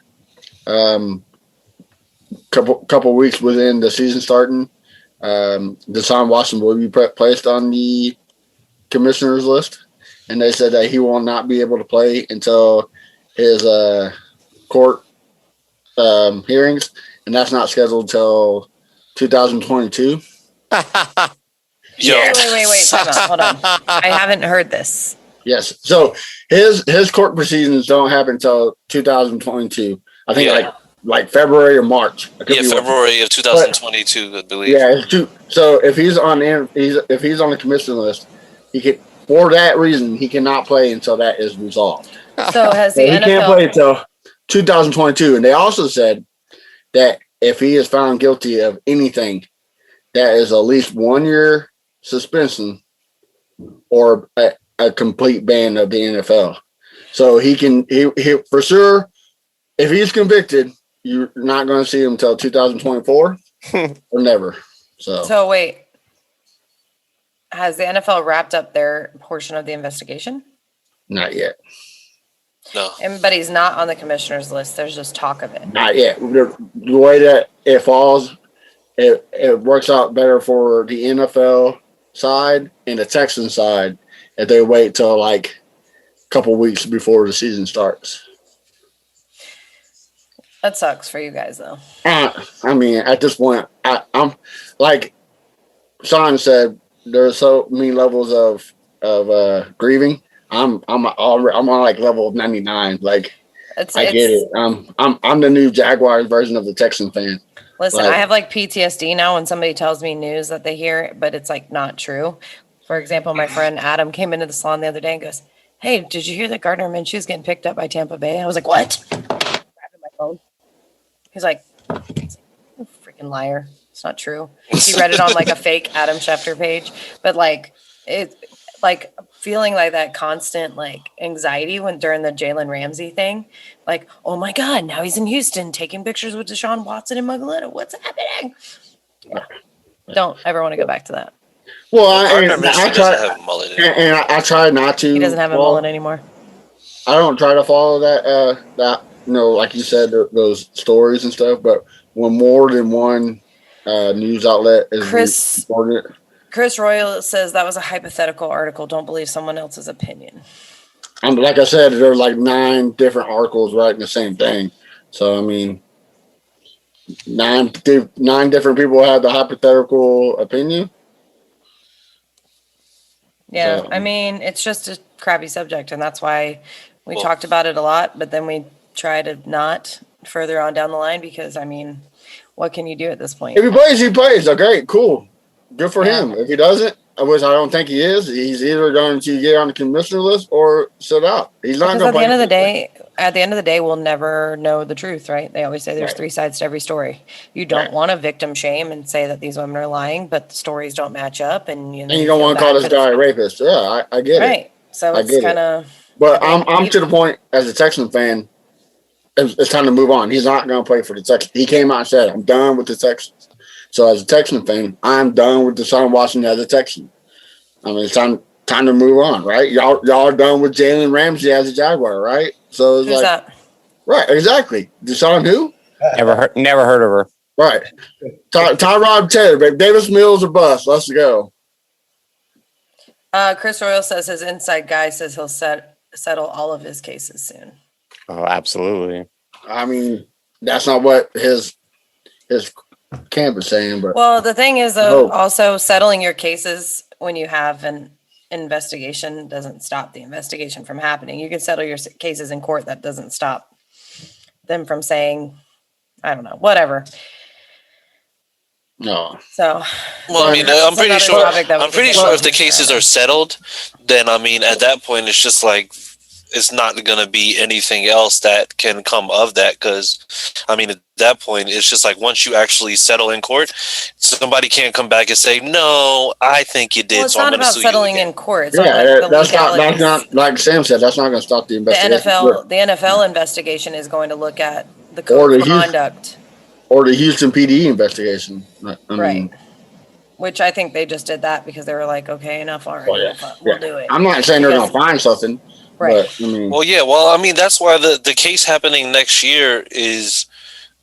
couple weeks within the season starting, Deshaun Watson will be placed on the commissioner's list, and they said that he will not be able to play until his court hearings, and that's not scheduled until 2022. Yeah. Wait. Time out. Hold on. I haven't heard this. Yes. So his court proceedings don't happen until 2022. I think like February or March. February of 2022, I believe. Yeah. So if he's on the commissioner list, for that reason he cannot play until that is resolved. So has the he NFL can't play until 2022, and they also said that if he is found guilty of anything, that is at least 1 year suspension or a complete ban of the NFL. So he for sure, if he's convicted, you're not going to see him until 2024 or never. So wait, has the NFL wrapped up their portion of the investigation? Not yet. No. But he's not on the commissioner's list. There's just talk of it. Not yet. The way that it falls, it works out better for the NFL side and the Texans side if they wait till like a couple weeks before the season starts. That sucks for you guys, though. I mean, at this point, I'm like Sean said, there's so many levels of grieving. I'm on like level of 99. Like I get it. I'm the new Jaguars version of the Texan fan. Listen, I have like PTSD now when somebody tells me news that they hear, but it's like not true. For example, my friend Adam came into the salon the other day and goes, "Hey, did you hear that Gardner Minshew's getting picked up by Tampa Bay?" I was like, "What?" Grabbing my phone. He's like, "You freaking liar! It's not true." He read it on like a fake Adam Schefter page, but like it, like feeling like that constant like anxiety when during the Jalen Ramsey thing, like, oh my God, now he's in Houston taking pictures with Deshaun Watson and Muggaletta. What's happening? Yeah. Don't ever want to go back to that. Well, I try not to. He doesn't have a mullet anymore. I don't try to follow that like you said, those stories and stuff. But when more than one news outlet is Chris reported it. Chris Royal says that was a hypothetical article. Don't believe someone else's opinion. Like I said, there's like 9 different articles writing the same thing. So I mean, 9 different people have the hypothetical opinion. Yeah, So, I mean, it's just a crappy subject, and that's why we talked about it a lot, but then we try to not further on down the line because, I mean, what can you do at this point? if he plays, he plays. Okay, cool. Good for Yeah. him. If he doesn't, which I don't think he is, he's either going to get on the commissioner list or sit out. He's not Because going at to the play. end of the day, we'll never know the truth, right? They always say there's Right. 3 sides to every story. You don't Right. want to victim shame and say that these women are lying, but the stories don't match up, and And you don't want to call this guy a rapist. Yeah, I get it. right. So I it's get it. kind of. But I'm to the point as a Texan fan. It's time to move on. He's not going to play for the Texans. He came out and said, "I'm done with the Texans." So as a Texan fan, I'm done with Deshaun Watson as a Texan. I mean, it's time to move on, right? Y'all are done with Jalen Ramsey as a Jaguar, right? So it's Who's like, that? right, exactly. Deshaun who? Never heard of her. Right. Tyrod Taylor, babe. Davis Mills or bust. Let's go. Chris Royal says his inside guy says he'll settle all of his cases soon. Oh, absolutely. I mean, that's not what his camp is saying, but Well, the thing is, though, Oh. also settling your cases when you have an investigation doesn't stop the investigation from happening. You can settle your cases in court. That doesn't stop them from saying, I don't know, whatever. no. So, Well, I mean, That's I'm pretty another sure. topic that we I'm could pretty get sure if into the cases forever. are settled, then I mean, at that point, it's just like it's not going to be anything else that can come of that. Because, I mean, at that point, it's just like once you actually settle in court, somebody can't come back and say, "No, I think you did." well, it's so I'm not going to about sue settling you again. in court. It's Yeah, not like the that's legalities. not like Sam said. That's not going to stop the The investigation. the NFL investigation is going to look at the Or code the of conduct, Or the Houston PD investigation. I right? mean, Which I think they just did that because they were like, okay, enough already. well, yeah, We'll yeah. do it. I'm not saying they're Because- going to find something, Right. but I mean, Well, yeah. Well, I mean, that's why the case happening next year is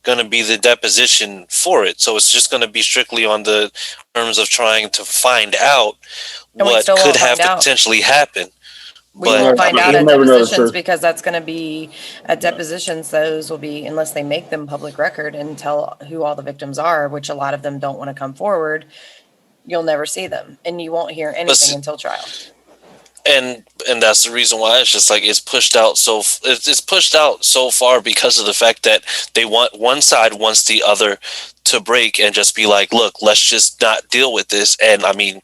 going to be the deposition for it. So it's just going to be strictly on the terms of trying to find out And we what still could won't have find out. potentially happened. We But, won't find I out mean, at we'll never know the depositions truth. because that's going to be at depositions. Those will be, unless they make them public record and tell who all the victims are, which a lot of them don't want to come forward. You'll never see them, and you won't hear anything until trial. and that's the reason why it's just like it's pushed out it's pushed out so far because of the fact that they want one side wants the other to break and just be like, look, let's just not deal with this. And I mean,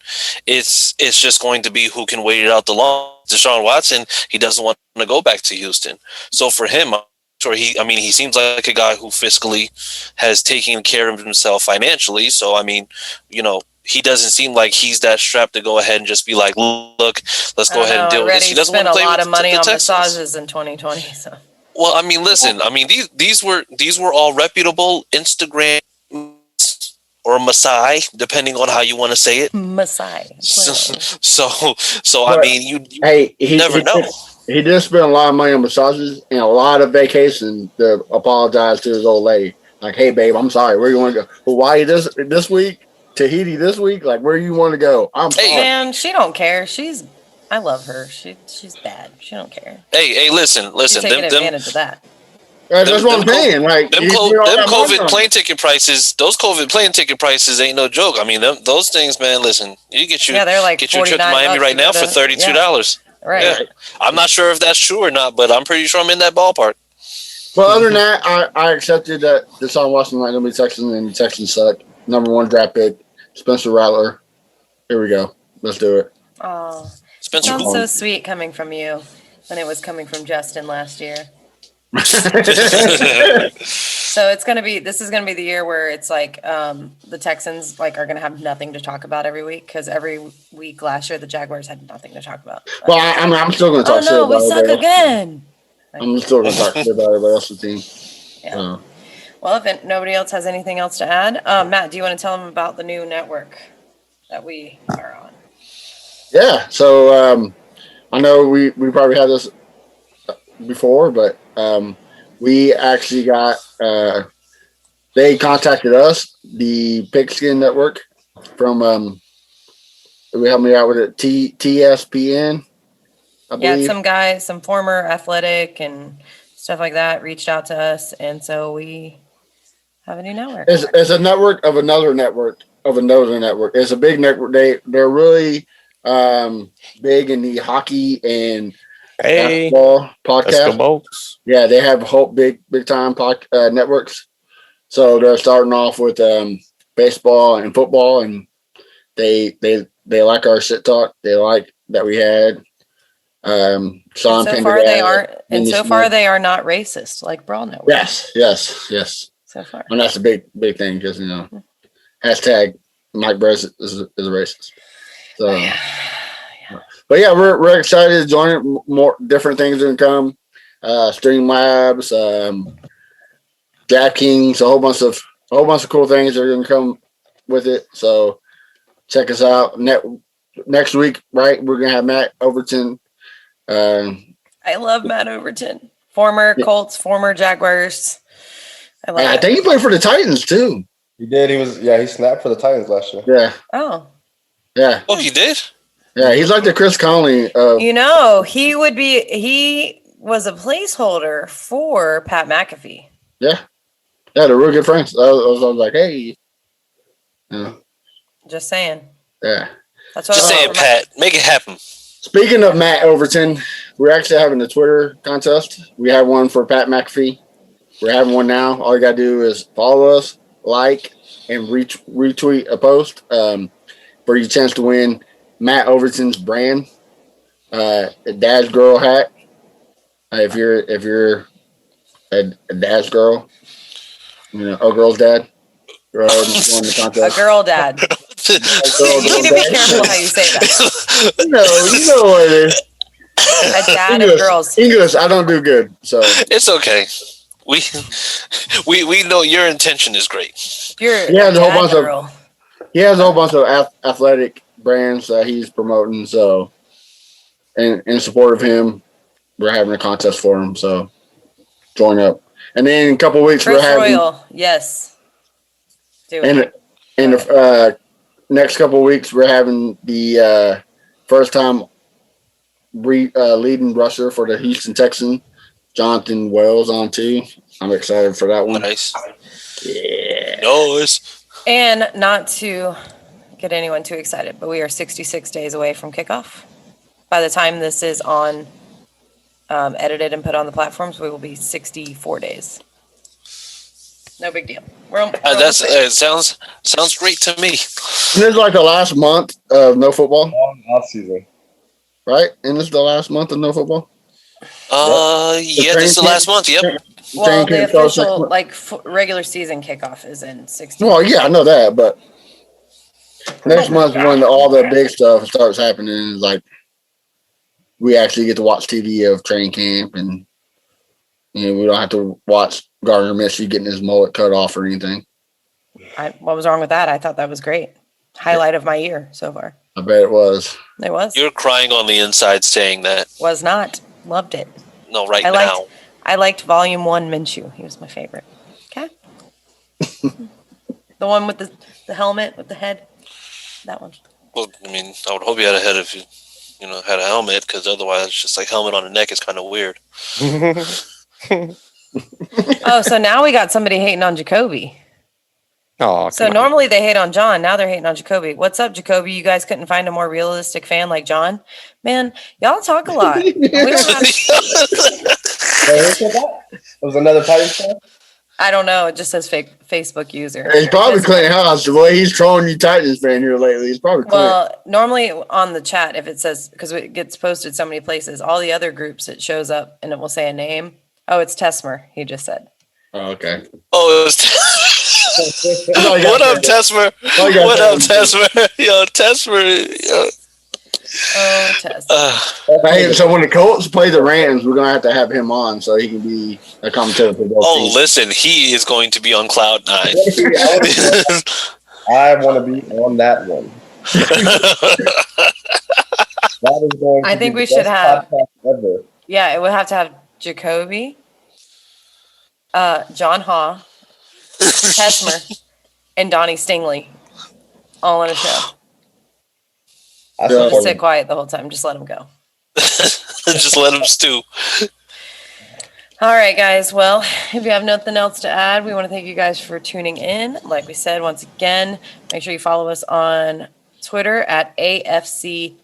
it's just going to be who can wait it out the long. Deshaun Watson, he doesn't want to go back to Houston, so for him, I'm sure he seems like a guy who fiscally has taken care of himself financially. So I mean, you know, he doesn't seem like he's that strapped to go ahead and just be like, look, let's go ahead and deal with this. He doesn't want spent to a play lot with of money the on Texans. massages in 2020. So Well, I mean, listen, I mean, these were all reputable Instagram or Masai, depending on how you want to say it. Masai. So I But, mean, you hey, never know. He did spend a lot of money on massages and a lot of vacation to apologize to his old lady. Like, hey, babe, I'm sorry. Where you want to go? Hawaii this week? Tahiti this week? Like, where you want to go? I'm sorry. Man, she don't care. I love her. She's bad. She don't care. Hey, listen. She's taking advantage of that. That's what I'm them saying. Like, Them he spent all that money COVID on plane it. ticket prices, those COVID plane ticket prices ain't no joke. I mean, those things, man. Listen, you get Yeah, they're like get your trip to $49 Miami right to now go for to- $32. Right. Yeah. I'm not sure if that's true or not, but I'm pretty sure I'm in that ballpark. But other than that, I accepted that Deshaun Watson not going to be Texan and the Texans suck. Number 1 draft pick, Spencer Rattler. Here we go. Let's do it. Oh, Spencer, sounds who? so sweet coming from you when it was coming from Justin last year. So this is gonna be the year where it's like the Texans like are gonna have nothing to talk about every week because every week last year the Jaguars had nothing to talk about. Well, I'm still going to Oh talk shit no, about we suck everybody else. again. I'm still going to talk shit about everybody else's team. Yeah. Well, if nobody else has anything else to add, Matt, do you want to tell them about the new network that we are on? Yeah. So I know we probably had this before, but we actually got the they contacted us, the Pigskin Network, from we helped me out with it, TSPN, I believe. some guys, some former athletic and stuff like that reached out to us, and so we have a new network. It's a network of another network of another network. It's a big network. They're really big in the hockey and basketball podcast. Yeah, they have whole big time networks. So they're starting off with baseball and football, and they like our shit talk. They like that we had Sean So far they aren't, and so far they are not racist like Brawl Network. Yes. So far, and that's a big thing because hashtag Mike Brez is a racist. So, but yeah, we're excited to join it. More different things are gonna come. Streamlabs, DraftKings, a whole bunch of cool things are gonna come with it. So check us out. Next week, right? We're gonna have Matt Overton. I love Matt Overton, former Colts, former Jaguars. I think he played for the Titans too. He did. He snapped for the Titans last year. Yeah. Oh. Yeah. Oh, he did? Yeah, he's like the Chris Conley. He was a placeholder for Pat McAfee. Yeah. Yeah, they're real good friends. I was like, hey. Yeah. Just saying. Yeah. That's what Just saying, Pat. Make it happen. Speaking of Matt Overton, we're actually having a Twitter contest. We have one for Pat McAfee. We're having one now. All you got to do is follow us, like, and retweet a post for your chance to win Matt Overton's brand, a Dad's Girl hat. If you're a dad's girl, a girl's dad. A girl dad. You need to be careful how you say that. You know what it is. A dad of girls. English, I don't do good, so it's okay. We know your intention is great. He has a whole bunch of athletic brands that he's promoting. So, in support of him, we're having a contest for him. So, join up. And then in a couple of weeks, Chris Royal, yes. Do it. And the next couple of weeks, we're having the first time leading rusher for the Houston Texans, Jonathan Wells, on too. I'm excited for that one. Nice. Yeah. Nice. And not to get anyone too excited, but we are 66 days away from kickoff. By the time this is on, edited and put on the platforms, we will be 64 days. No big deal. Sounds great to me. This is like the last month of no football. Long off season, right? And this is the last month of no football. Yeah, this is the last month. Yep. Well, the official regular season kickoff is in 60. Well, yeah, I know that, but next month when all the big stuff starts happening, is like we actually get to watch TV of training camp, and we don't have to watch Gardner Minshew getting his mullet cut off or anything. What was wrong with that? I thought that was great. Highlight of my year so far. I bet it was. It was. You're crying on the inside saying that. Was not. Loved it. No, now. I liked Volume 1 Minshew. He was my favorite. Okay. The one with the helmet, with the head. That one. Well, I mean, I would hope you had a head if you had a helmet, because otherwise it's just like helmet on the neck is kind of weird. Oh, so now we got somebody hating on Jacoby. Oh, so normally they hate on John. Now they're hating on Jacoby. What's up, Jacoby? You guys couldn't find a more realistic fan like John? Man, y'all talk a lot. We don't have It was another Titans fan? I don't know. It just says fake Facebook user. It's probably Clint House. The way he's trolling you Titans fan here lately, it's probably Clint. Well, normally on the chat, if it says, because it gets posted so many places, all the other groups, it shows up and it will say a name. Oh, it's Tesmer, he just said. Oh, okay. Oh, it was what up, Tesmer? What up, Tesmer? Yo, Tesmer. Yo. Oh, Tesmer. Hey, so when the Colts play the Rams, we're going to have him on so he can be a commentator for both teams. Listen, he is going to be on Cloud 9. I want to be on that one. That is going to I think be we the should best have. podcast ever. Yeah, it would have to have Jacoby, John Haw, Hesmer, and Donnie Stingley all in a show. I Just sit quiet the whole time. Just let them go. Just let them stew. All right, guys. Well, if you have nothing else to add, we want to thank you guys for tuning in. Like we said, once again, make sure you follow us on Twitter at AFCSFB,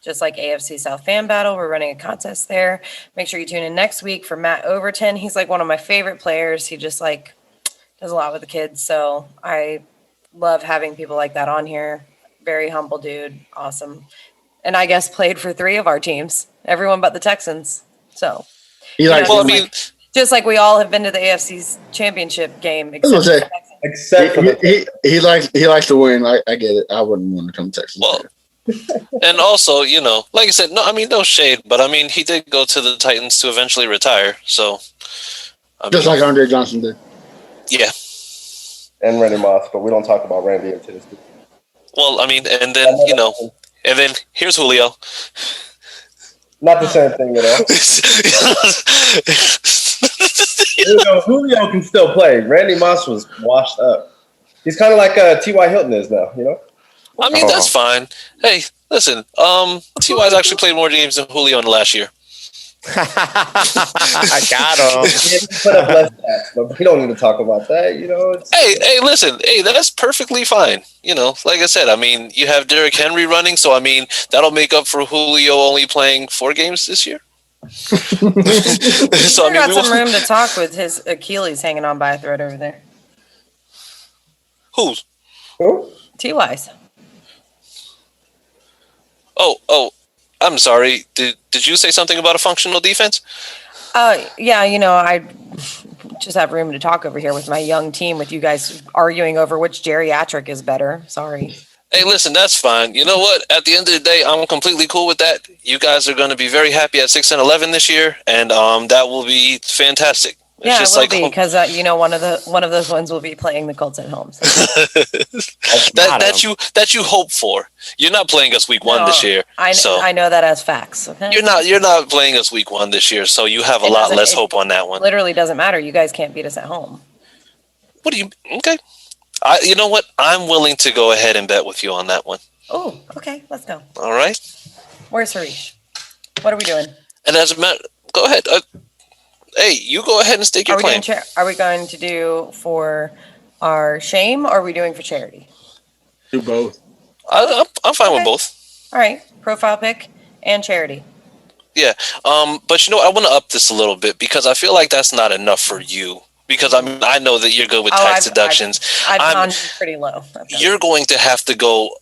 just like AFC South Fan Battle. We're running a contest there. Make sure you tune in next week for Matt Overton. He's like one of my favorite players. He just like does a lot with the kids. So I love having people like that on here. Very humble dude. Awesome. And I guess played for 3 of our teams, everyone but the Texans. So, just like we all have been to the AFC's championship game, except for he likes to win. I get it. I wouldn't want to come to Texas. Well, and also, like I said, no shade, but he did go to the Titans to eventually retire. So, just like Andre Johnson did. Yeah. And Randy Moss, but we don't talk about Randy in Tennessee. Well, and then here's Julio. Not the same thing at all. Julio can still play. Randy Moss was washed up. He's kind of like T.Y. Hilton is now, That's fine. Hey, listen, T.Y.'s actually played more games than Julio in the last year. I got him. He put up less stats, but we don't need to talk about that. Hey, listen. Hey, that's perfectly fine. Like I said, you have Derrick Henry running, so that'll make up for Julio only playing 4 games this year. So we got some room to talk with his Achilles hanging on by a thread over there. Whose? T.Y.'s. Oh. I'm sorry. Did you say something about a functional defense? Yeah, I just have room to talk over here with my young team with you guys arguing over which geriatric is better. Sorry. Hey, listen, that's fine. You know what? At the end of the day, I'm completely cool with that. You guys are going to be very happy at 6-11 this year, and that will be fantastic. Yeah, it will be because one of those ones will be playing the Colts at home. So. that you hope for. You're not playing us week 1 this year. I know that as facts. Okay. You're not playing us week 1 this year, so you have a lot less hope on that one. Literally doesn't matter. You guys can't beat us at home. What do you? Okay. You know what? I'm willing to go ahead and bet with you on that one. Oh, okay. Let's go. All right. Where's Harish? What are we doing? And as a matter, go ahead. Hey, you go ahead and stake your claim. Are we going to do for our shame, or are we doing for charity? Do both. I'm fine with both. All right. Profile pic and charity. Yeah. But I want to up this a little bit because I feel like that's not enough for you. Because I know that you're good with tax deductions. I've gone pretty low. You're going to have to go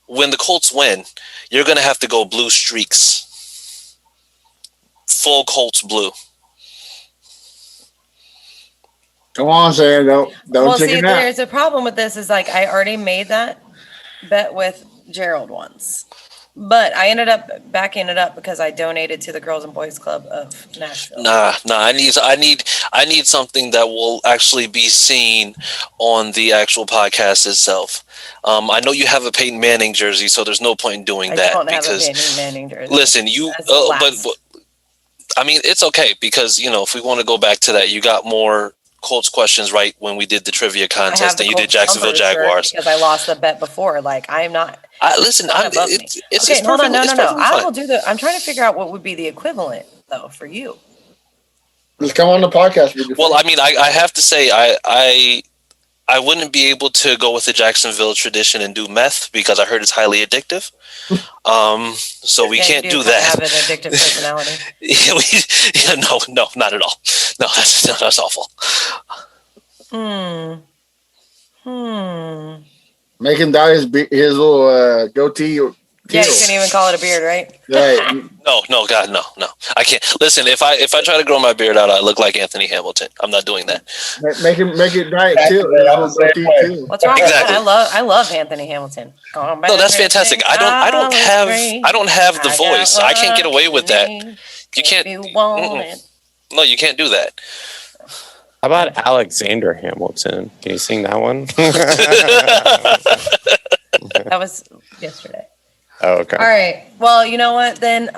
when the Colts win. You're going to have to go blue streaks, full Colts blue. Come on, Sam. Don't take it out. There's a problem with this. Is like I already made that bet with Gerald once. But I ended up backing it up because I donated to the Girls and Boys Club of Nashville. Nah. I need something that will actually be seen on the actual podcast itself. I know you have a Peyton Manning jersey, so there's no point in doing that. I don't have a Peyton Manning jersey. Listen, but it's okay because if we want to go back to that, you got more Colts questions right when we did the trivia contest than you did Jacksonville Jaguars. Because I lost the bet before. Like I am not. Listen, it's okay. Hold on, no. I will do I'm trying to figure out what would be the equivalent though for you. Just come on the podcast. Well, I have to say, I wouldn't be able to go with the Jacksonville tradition and do meth because I heard it's highly addictive. So we can't do that. Have an addictive personality. No, not at all. No, that's awful. Make him dye his little goatee. Yeah, you can even call it a beard, right? Right. No, God, no. I can't. Listen, if I try to grow my beard out, I look like Anthony Hamilton. I'm not doing that. Make it dye too. What's wrong with that? I love Anthony Hamilton. No, that's fantastic. I don't have the voice. I can't get away with that. You can't. No, you can't do that. How about Alexander Hamilton? Can you sing that one? That was yesterday. Oh, okay. All right. Well, you know what then?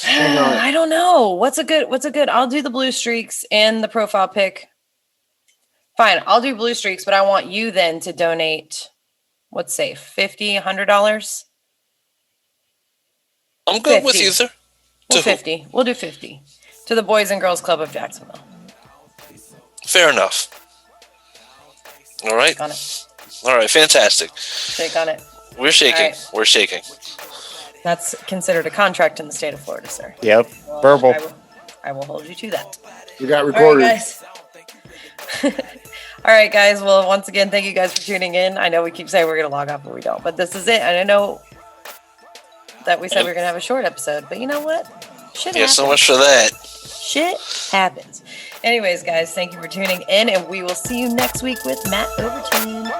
I don't know. What's a good? I'll do the blue streaks and the profile pick. Fine, I'll do blue streaks, but I want you then to donate. What's safe? $50, $100? I'm good 50. with either. We'll 50. We'll do 50 to the Boys and Girls Club of Jacksonville. Fair enough. All right. On it. All right. Fantastic. Shake on it. We're shaking. Right. We're shaking. That's considered a contract in the state of Florida, sir. Yep. Well, Verbal. I will hold you to that. You got All recorded. right, guys. All right, guys. Well, once again, thank you guys for tuning in. I know we keep saying we're going to log off, but we don't. But this is it. And I know that we said we were going to have a short episode, but you know what? Shit happens. So much for that. Shit happens. Anyways, guys, thank you for tuning in, and we will see you next week with Matt Overton.